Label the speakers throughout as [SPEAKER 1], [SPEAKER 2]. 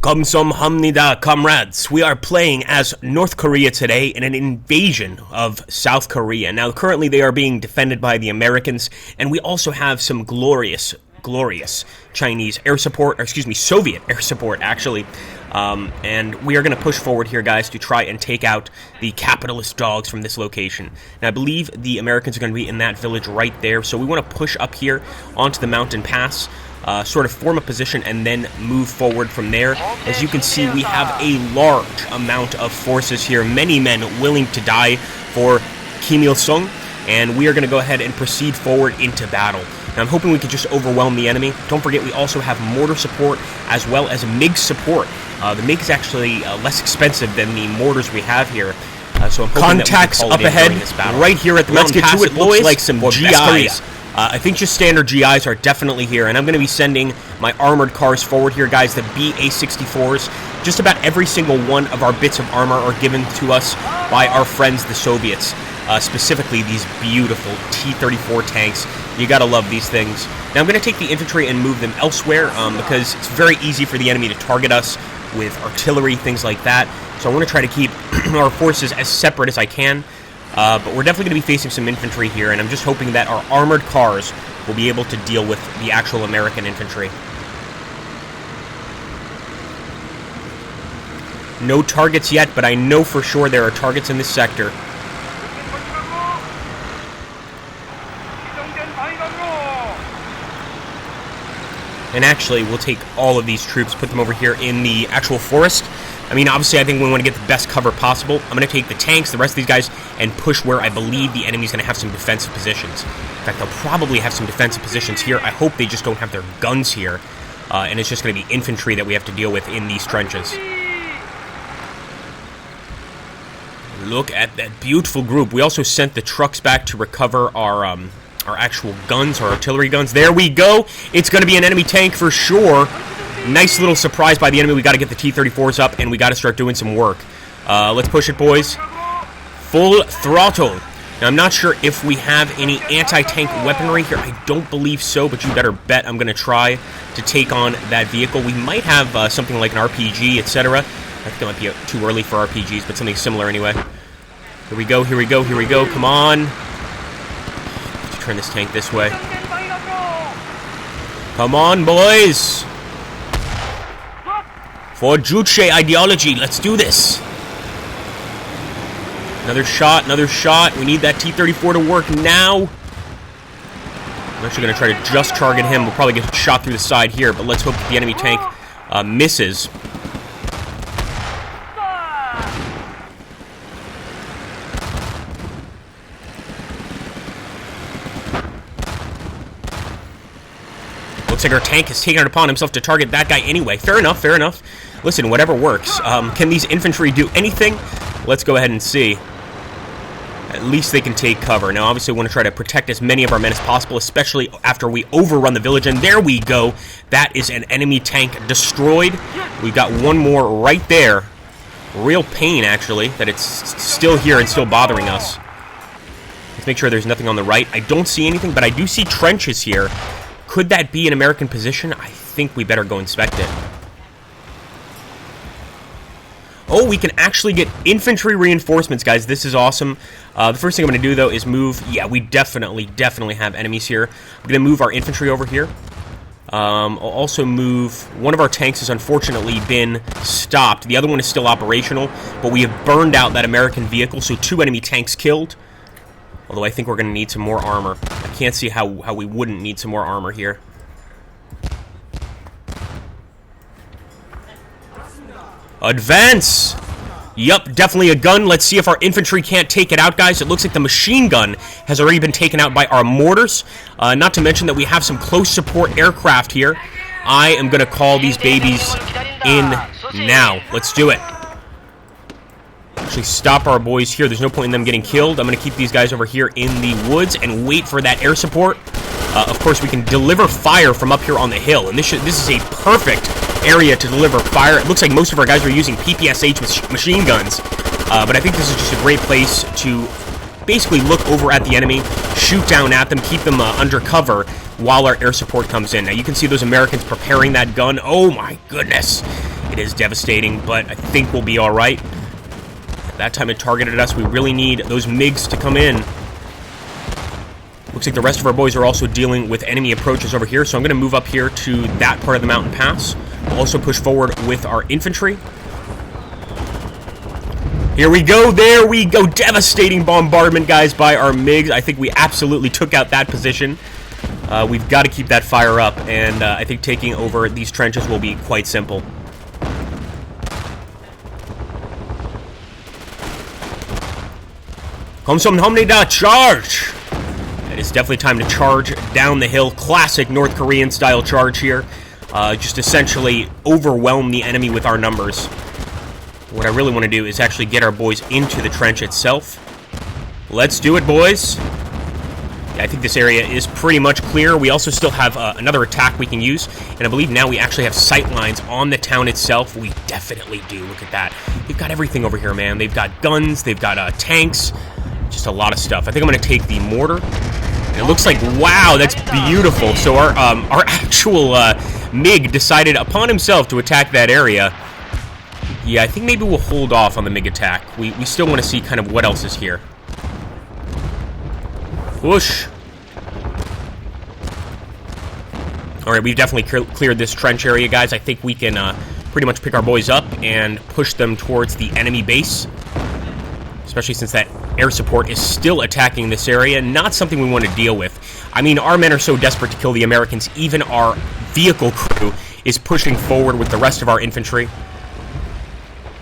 [SPEAKER 1] Kamsamnida, comrades. We are playing as North Korea today in an invasion of South Korea. Now, currently they are being defended by the Americans, and we also have some glorious Chinese air support, or excuse me, Soviet air support, actually. And we are going to push forward here, guys, to try and take out the capitalist dogs from this location. Now, I believe the Americans are going to be in that village right there, so we want to push up here onto the mountain pass, sort of form a position, and then move forward from there. As you can see, we have a large amount of forces here, many men willing to die for Kim Il-sung, and we are going to go ahead and proceed forward into battle. Now, I'm hoping we can just overwhelm the enemy. Don't forget, we also have mortar support as well as MiG support. The MiG is actually less expensive than the mortars we have here. So I'm hoping contacts that we can up ahead, right here at the mountain pass. It looks like some GIs. I think just standard GIs are definitely here, and I'm going to be sending my armored cars forward here, guys, the BA-64s. Just about every single one of our bits of armor are given to us by our friends, the Soviets. Specifically, these beautiful T-34 tanks. You gotta love these things. Now, I'm going to take the infantry and move them elsewhere, because it's very easy for the enemy to target us with artillery, things like that. So I want to try to keep our forces as separate as I can. But we're definitely going to be facing some infantry here, and I'm just hoping that our armored cars will be able to deal with the actual American infantry. No targets yet, but I know for sure there are targets in this sector. And actually, we'll take all of these troops, put them over here in the actual forest. I mean, obviously, I think we want to get the best cover possible. I'm going to take the tanks, the rest of these guys, and push where I believe the enemy's going to have some defensive positions. In fact, they'll probably have some defensive positions here. I hope they just don't have their guns here. And it's just going to be infantry that we have to deal with in these trenches. Look at that beautiful group. We also sent the trucks back to recover our actual guns, our artillery guns. There we go. It's going to be an enemy tank for sure. Nice little surprise by the enemy. We got to get the T-34s up, and we got to start doing some work. Let's push it, boys. Full throttle. Now, I'm not sure if we have any anti-tank weaponry here. I don't believe so, but you better bet I'm going to try to take on that vehicle. We might have something like an RPG, etc. I think it might be too early for RPGs, but something similar anyway. Here we go, here we go, here we go. Come on. Let's turn this tank this way. Come on, boys. For Juche ideology, let's do this. Another shot, another shot. We need that T-34 to work now. I'm actually going to try to just target him. We'll probably get shot through the side here, but let's hope that the enemy tank misses. Looks like our tank has taken it upon himself to target that guy anyway. Fair enough, fair enough. Listen, whatever works. Can these infantry do anything? Let's go ahead and see. At least they can take cover. Now, obviously, we want to try to protect as many of our men as possible, especially after we overrun the village. And there we go. That is an enemy tank destroyed. We've got one more right there. Real pain, actually, that it's still here and still bothering us. Let's make sure there's nothing on the right. I don't see anything, but I do see trenches here. Could that be an American position? I think we better go inspect it. Oh, we can actually get infantry reinforcements, guys. This is awesome. The first thing I'm going to do, though, is move... Yeah, we definitely have enemies here. I'm going to move our infantry over here. I'll also move... One of our tanks has unfortunately been stopped. The other one is still operational, but we have burned out that American vehicle, so 2 enemy tanks killed. Although I think we're going to need some more armor. I can't see how we wouldn't need some more armor here. Advance! Yup, definitely a gun. Let's see if our infantry can't take it out, guys. It looks like the machine gun has already been taken out by our mortars. Not to mention that we have some close support aircraft here. I am going to call these babies in now. Let's do it. Actually stop our boys here. There's no point in them getting killed. I'm going to keep these guys over here in the woods and wait for that air support. Of course, we can deliver fire from up here on the hill, and this is a perfect area to deliver fire. It looks like most of our guys are using PPSH machine guns, but I think this is just a great place to basically look over at the enemy, shoot down at them, keep them under cover while our air support comes in. Now, you can see those Americans preparing that gun. Oh, my goodness. It is devastating, but I think we'll be all right. That time it targeted us. We really need those MiGs to come in. Looks like the rest of our boys are also dealing with enemy approaches over here, so I'm going to move up here to that part of the mountain pass. We'll also push forward with our infantry. Here we go, there we go. Devastating bombardment, guys, by our MiGs. I think we absolutely took out that position. We've got to keep that fire up, and I think taking over these trenches will be quite simple. Charge! It's definitely time to charge down the hill. Classic North Korean style charge here. Just essentially overwhelm the enemy with our numbers. What I really want to do is actually get our boys into the trench itself. Let's do it, boys. Yeah, I think this area is pretty much clear. We also still have another attack we can use, and I believe now we actually have sight lines on the town itself. We definitely do. Look at that. They've got everything over here, man. They've got guns. They've got tanks. Just a lot of stuff. I think I'm going to take the mortar. And it looks like, wow, that's beautiful. So our actual MiG decided upon himself to attack that area. Yeah, I think maybe we'll hold off on the MiG attack. We still want to see kind of what else is here. Whoosh. Alright, we've definitely cleared this trench area, guys. I think we can pretty much pick our boys up and push them towards the enemy base. Especially since that air support is still attacking this area. Not something we want to deal with. I mean, our men are so desperate to kill the Americans, even our vehicle crew is pushing forward with the rest of our infantry.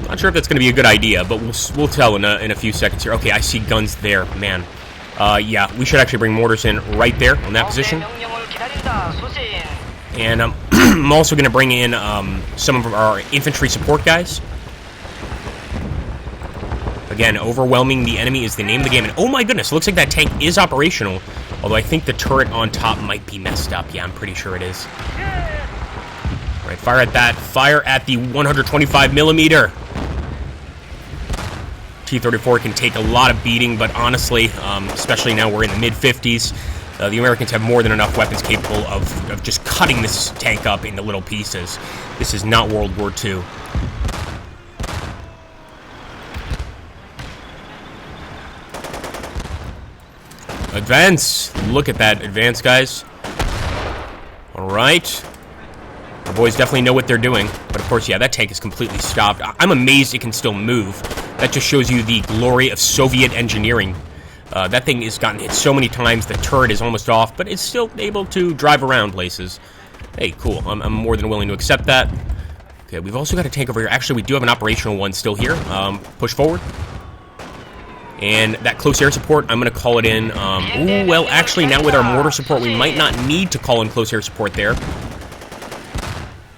[SPEAKER 1] Not sure if that's going to be a good idea, but we'll tell in a few seconds here. Okay, I see guns there, man. Yeah, we should actually bring mortars in right there on that position. And I'm also going to bring in some of our infantry support guys. Again, overwhelming the enemy is the name of the game. And oh my goodness, it looks like that tank is operational. Although I think the turret on top might be messed up. Yeah, I'm pretty sure it is. All right, fire at that. Fire at the 125 millimeter. T-34 can take a lot of beating, but honestly, especially now we're in the mid-50s, the Americans have more than enough weapons capable of just cutting this tank up into little pieces. This is not World War II. Advance! Look at that advance, guys. Alright. The boys definitely know what they're doing. But of course, yeah, that tank is completely stopped. I'm amazed it can still move. That just shows you the glory of Soviet engineering. That thing has gotten hit so many times, the turret is almost off, but it's still able to drive around places. Hey, cool. I'm more than willing to accept that. Okay, we've also got a tank over here. Actually, we do have an operational one still here. Push forward. And that close air support, I'm going to call it in. Ooh, well, actually, now with our mortar support, we might not need to call in close air support there.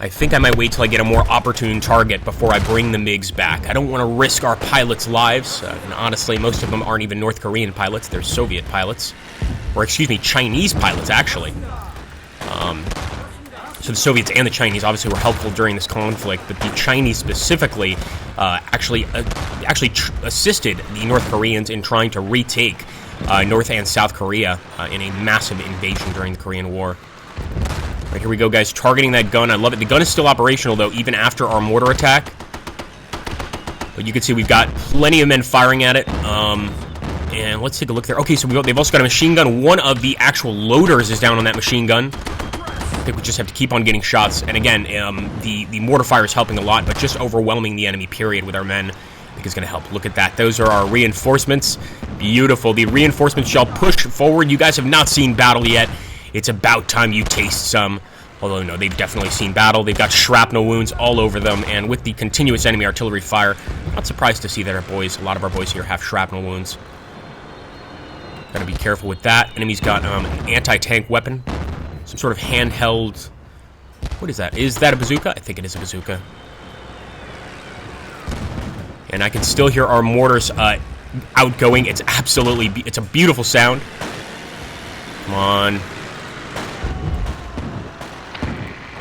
[SPEAKER 1] I think I might wait till I get a more opportune target before I bring the MiGs back. I don't want to risk our pilots' lives. And honestly, most of them aren't even North Korean pilots. They're Soviet pilots. Or, excuse me, Chinese pilots, actually. So the Soviets and the Chinese obviously were helpful during this conflict, but the Chinese specifically actually assisted the North Koreans in trying to retake North and South Korea in a massive invasion during the Korean War. Right, here we go, guys. Targeting that gun. I love it. The gun is still operational, though, even after our mortar attack. But you can see we've got plenty of men firing at it. And let's take a look there. Okay, so they've also got a machine gun. One of the actual loaders is down on that machine gun. I think we just have to keep on getting shots. And again, the mortar fire is helping a lot, but just overwhelming the enemy, period, with our men, I think is going to help. Look at that. Those are our reinforcements. Beautiful. The reinforcements shall push forward. You guys have not seen battle yet. It's about time you taste some. Although, no, they've definitely seen battle. They've got shrapnel wounds all over them. And with the continuous enemy artillery fire, not surprised to see that a lot of our boys here have shrapnel wounds. Gotta be careful with that. Enemy's got an anti-tank weapon. Some sort of handheld... What is that? Is that a bazooka? I think it is a bazooka. And I can still hear our mortars outgoing. It's absolutely... It's a beautiful sound. Come on.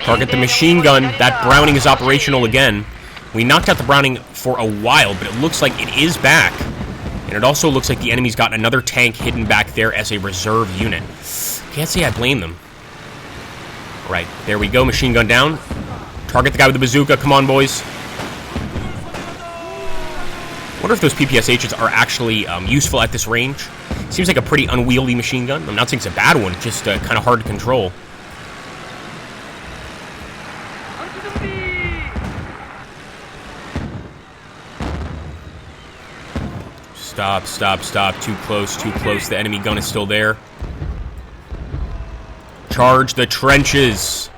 [SPEAKER 1] Target the machine gun. That Browning is operational again. We knocked out the Browning for a while, but it looks like it is back. And it also looks like the enemy's got another tank hidden back there as a reserve unit. Can't say I blame them. Right, there we go. Machine gun down. Target the guy with the bazooka. Come on, boys. Wonder if those PPSHs are actually useful at this range. Seems like a pretty unwieldy machine gun. I'm not saying it's a bad one, just kind of hard to control. Stop, stop, stop. Too close, too close. The enemy gun is still there. Charge the trenches.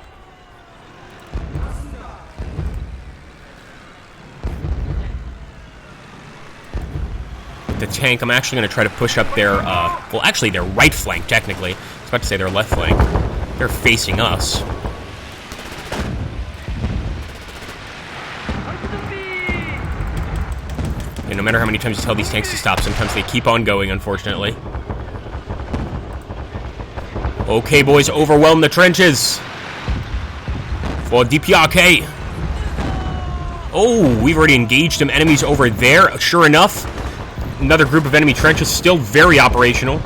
[SPEAKER 1] The tank, I'm actually going to try to push up their, well, actually their right flank, technically. I was about to say their left flank. They're facing us. And no matter how many times you tell these tanks to stop, sometimes they keep on going, unfortunately. Okay, boys, overwhelm the trenches for DPRK. Oh, we've already engaged some enemies over there. Sure enough, another group of enemy trenches, still very operational.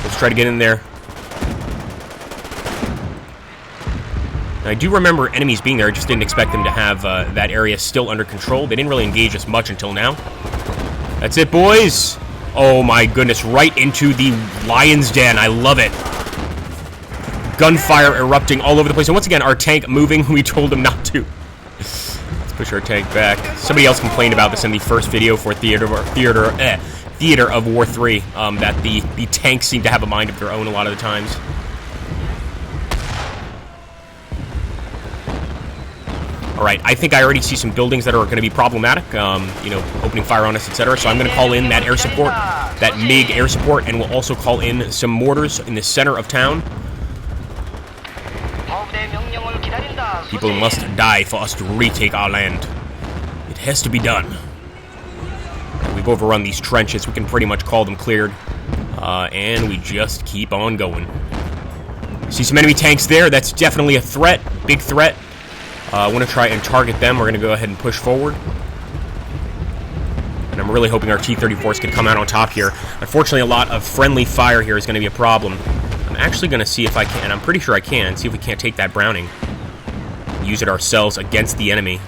[SPEAKER 1] Let's try to get in there. I do remember enemies being there. I just didn't expect them to have that area still under control. They didn't really engage us much until now. That's it, boys. Oh my goodness, right into the lion's den. I love it. Gunfire erupting all over the place. And once again, our tank moving. We told him not to. Let's push our tank back. Somebody else complained about this in the first video for Theater of War 3, that the tanks seem to have a mind of their own a lot of the times. Alright, I think I already see some buildings that are going to be problematic, you know, opening fire on us, etc. So I'm going to call in that air support, that MiG air support, and we'll also call in some mortars in the center of town. People must die for us to retake our land. It has to be done. We've overrun these trenches. We can pretty much call them cleared. And we just keep on going. See some enemy tanks there. That's definitely a threat. Big threat. I want to try and target them. We're going to go ahead and push forward. And I'm really hoping our T-34s can come out on top here. Unfortunately, a lot of friendly fire here is going to be a problem. I'm actually going to see if I can, and I'm pretty sure I can, see if we can't take that Browning. Use it ourselves against the enemy.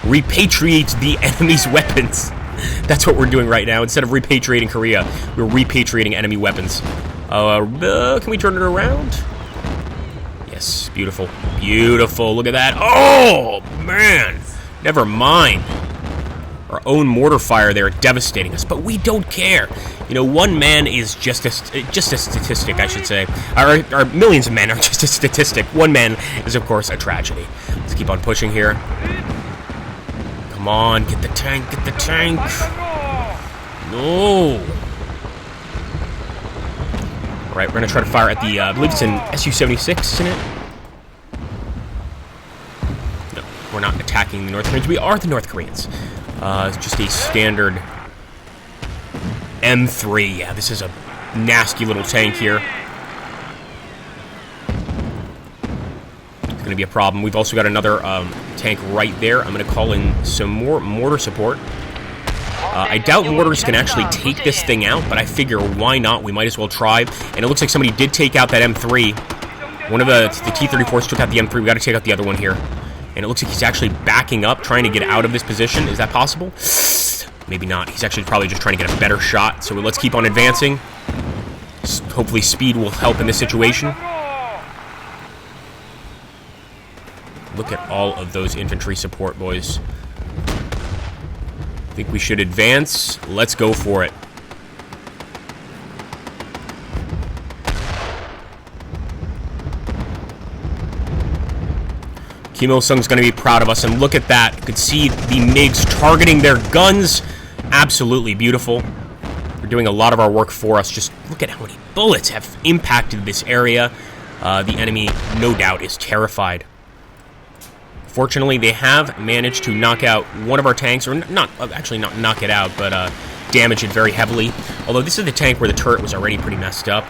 [SPEAKER 1] Repatriate the enemy's weapons. That's what we're doing right now. Instead of repatriating Korea, we're repatriating enemy weapons. Can we turn it around? Yes, beautiful. Beautiful. Look at that. Oh, man. Never mind. Our own mortar fire there devastating us, but we don't care. You know, one man is just a statistic, I should say. Our millions of men are just a statistic. One man is, of course, a tragedy. Let's keep on pushing here. Come on, get the tank, get the tank. No. Alright, we're going to try to fire at the, I believe it's an Su-76, isn't it? No, we're not attacking the North Koreans. We are the North Koreans. It's just a standard M3. Yeah, this is a nasty little tank here. It's going to be a problem. We've also got another tank right there. I'm going to call in some more mortar support. I doubt mortars can actually take this thing out, but I figure why not? We might as well try. And it looks like somebody did take out that M3. One of the T-34s took out the M3. We got to take out the other one here. And it looks like he's actually backing up, trying to get out of this position. Is that possible? Maybe not. He's actually probably just trying to get a better shot. So let's keep on advancing. Hopefully speed will help in this situation. Look at all of those infantry support, boys. I think we should advance. Let's go for it. Kim Il-sung's going to be proud of us, and look at that. You could see the MiGs targeting their guns. Absolutely beautiful. They're doing a lot of our work for us. Just look at how many bullets have impacted this area. The enemy, no doubt, is terrified. Fortunately, they have managed to knock out one of our tanks, or not knock it out, but damage it very heavily. Although this is the tank where the turret was already pretty messed up.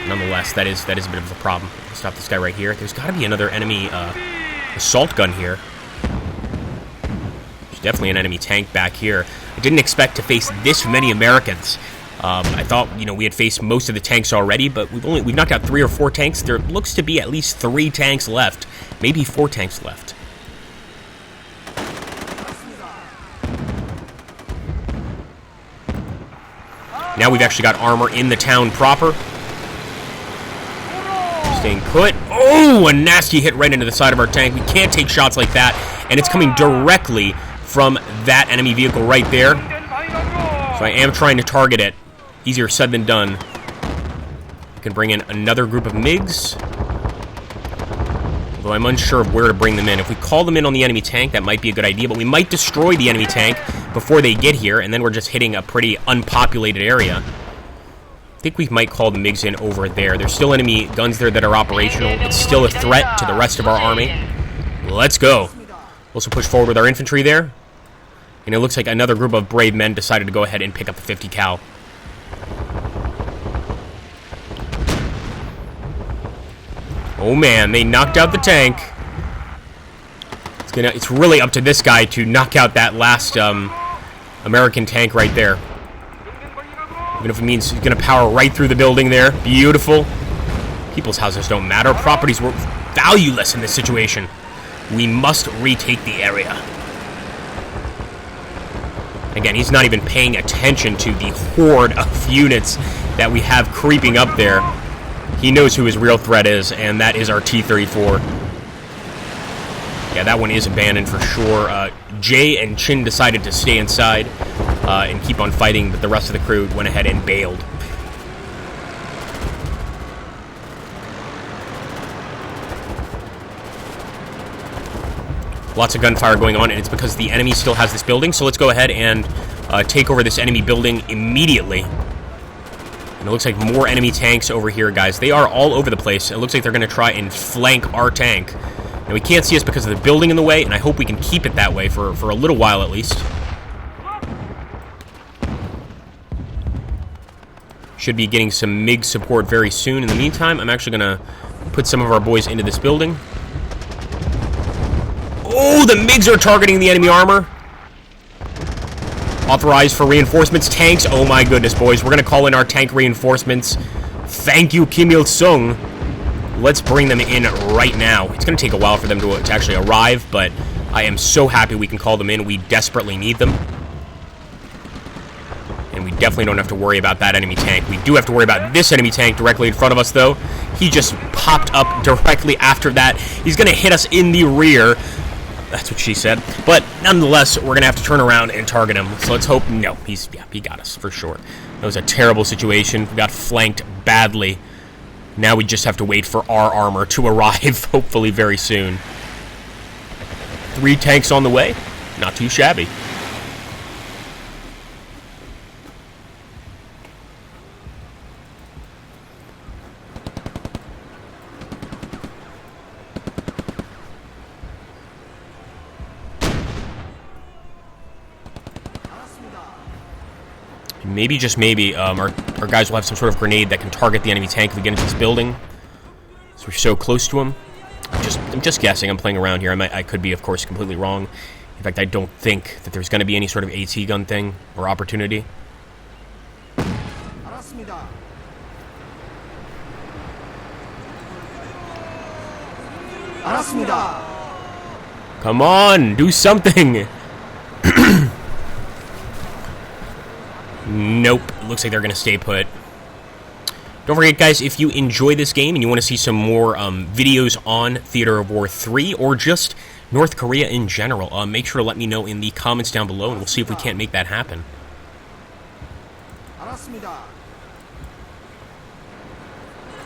[SPEAKER 1] Nonetheless, that is a bit of a problem. Let's stop this guy right here. There's got to be another enemy assault gun here. There's definitely an enemy tank back here. I didn't expect to face this many Americans. I thought, you know, we had faced most of the tanks already, but we've knocked out 3 or 4 tanks. There looks to be at least 3 tanks left, maybe 4 tanks left. Now we've actually got armor in the town proper. Staying put. Oh, a nasty hit right into the side of our tank. We can't take shots like that, and it's coming directly from that enemy vehicle right there. So I am trying to target it. Easier said than done. I can bring in another group of MiGs. Although I'm unsure of where to bring them in. If we call them in on the enemy tank, that might be a good idea, but we might destroy the enemy tank before they get here, and then we're just hitting a pretty unpopulated area. I think we might call the MiGs in over there. There's still enemy guns there that are operational. It's still a threat to the rest of our army. Let's go. Also push forward with our infantry there. And it looks like another group of brave men decided to go ahead and pick up the 50 cal. Oh man, they knocked out the tank. It's really up to this guy to knock out that last American tank right there. Even if it means he's going to power right through the building there. Beautiful. People's houses don't matter. Properties were valueless in this situation. We must retake the area. Again, he's not even paying attention to the horde of units that we have creeping up there. He knows who his real threat is, and that is our T-34. Yeah, that one is abandoned for sure. Jay and Chin decided to stay inside and keep on fighting, but the rest of the crew went ahead and bailed. Lots of gunfire going on, and it's because the enemy still has this building, so let's go ahead and take over this enemy building immediately. And it looks like more enemy tanks over here, guys. They are all over the place. It looks like they're going to try and flank our tank. Now, we can't see us because of the building in the way, and I hope we can keep it that way for a little while at least. Should be getting some MiG support very soon. In the meantime, I'm actually going to put some of our boys into this building. Oh, the MiGs are targeting the enemy armor. Authorized for reinforcements. Tanks. Oh my goodness, boys. We're going to call in our tank reinforcements. Thank you, Kim Il-sung. Let's bring them in right now. It's going to take a while for them to actually arrive, but I am so happy we can call them in. We desperately need them. And we definitely don't have to worry about that enemy tank. We do have to worry about this enemy tank directly in front of us, though. He just popped up directly after that. He's going to hit us in the rear. That's what she said. But nonetheless, we're going to have to turn around and target him. So let's hope... No, he got us for sure. That was a terrible situation. We got flanked badly. Now we just have to wait for our armor to arrive, hopefully very soon. 3 tanks on the way. Not too shabby. Maybe, just maybe, our guys will have some sort of grenade that can target the enemy tank if we get into this building. So we're so close to him. I'm just guessing. I'm playing around here. I could be, of course, completely wrong. In fact, I don't think that there's going to be any sort of AT gun thing or opportunity. Come on, do something! Nope. Looks like they're going to stay put. Don't forget, guys, if you enjoy this game and you want to see some more videos on Theater of War 3 or just North Korea in general, make sure to let me know in the comments down below, and we'll see if we can't make that happen.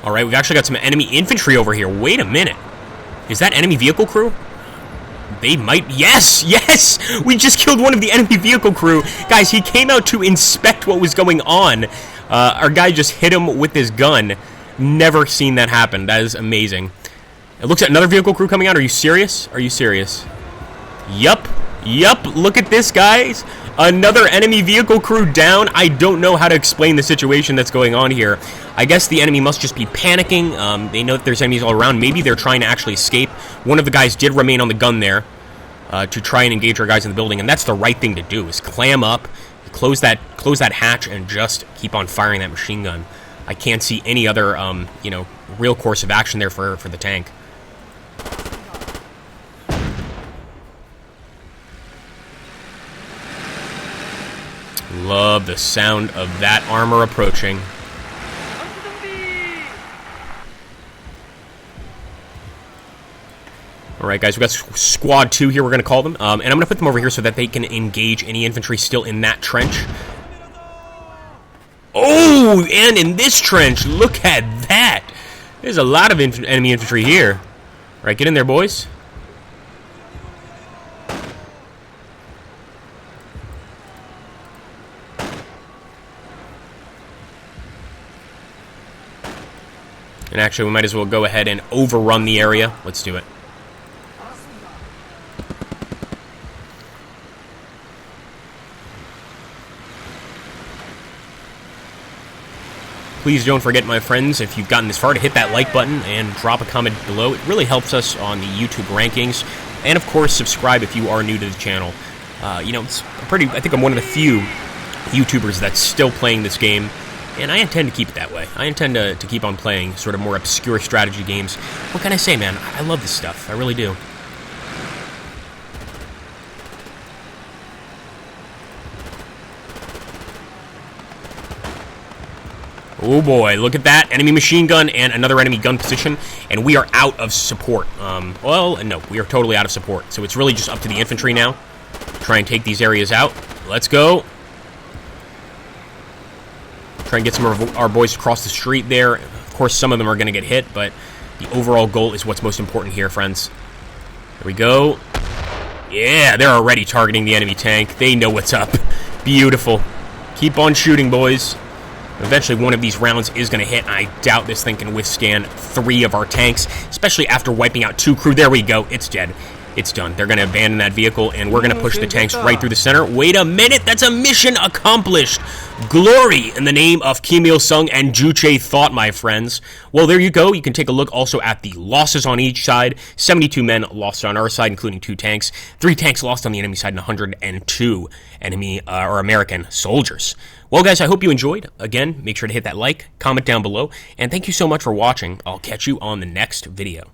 [SPEAKER 1] Alright, we've actually got some enemy infantry over here. Wait a minute. Is that enemy vehicle crew? They might... Yes! Yes! We just killed one of the enemy vehicle crew. Guys, he came out to inspect what was going on. Our guy just hit him with his gun. Never seen that happen. That is amazing. It looks like another vehicle crew coming out. Are you serious? Are you serious? Yup. Yup. Look at this, guys. Another enemy vehicle crew down. I don't know how to explain the situation that's going on here. I guess the enemy must just be panicking. They know that there's enemies all around. Maybe they're trying to actually escape. One of the guys did remain on the gun there to try and engage our guys in the building, and that's the right thing to do, is clam up, close that hatch, and just keep on firing that machine gun. I can't see any other, real course of action there for the tank. Love the sound of that armor approaching. Alright guys, we got squad 2 here, we're going to call them. And I'm going to put them over here so that they can engage any infantry still in that trench. Oh, and in this trench, look at that. There's a lot of enemy infantry here. Alright, get in there, boys. And actually, we might as well go ahead and overrun the area. Let's do it. Please don't forget, my friends, if you've gotten this far, to hit that like button and drop a comment below. It really helps us on the YouTube rankings. And, of course, subscribe if you are new to the channel. You know, it's I think I'm one of the few YouTubers that's still playing this game. And I intend to keep it that way. I intend to keep on playing sort of more obscure strategy games. What can I say, man? I love this stuff. I really do. Oh boy, look at that. Enemy machine gun and another enemy gun position. And we are out of support. Well, no, we are totally out of support. So it's really just up to the infantry now. Try and take these areas out. Let's go. Try and get some of our boys across the street there. Of course, some of them are going to get hit, but the overall goal is what's most important here, friends. There we go. Yeah, they're already targeting the enemy tank. They know what's up. Beautiful. Keep on shooting, boys. Eventually, one of these rounds is going to hit. I doubt this thing can withstand 3 of our tanks, especially after wiping out 2 crew. There we go. It's dead. It's done. They're going to abandon that vehicle, and we're going to push the tanks right through the center. Wait a minute. That's a mission accomplished. Glory in the name of Kim Il-sung and Juche Thought, my friends. Well, there you go. You can take a look also at the losses on each side. 72 men lost on our side, including 2 tanks. 3 tanks lost on the enemy side, and 102 enemy or American soldiers. Well, guys, I hope you enjoyed. Again, make sure to hit that like, comment down below, and thank you so much for watching. I'll catch you on the next video.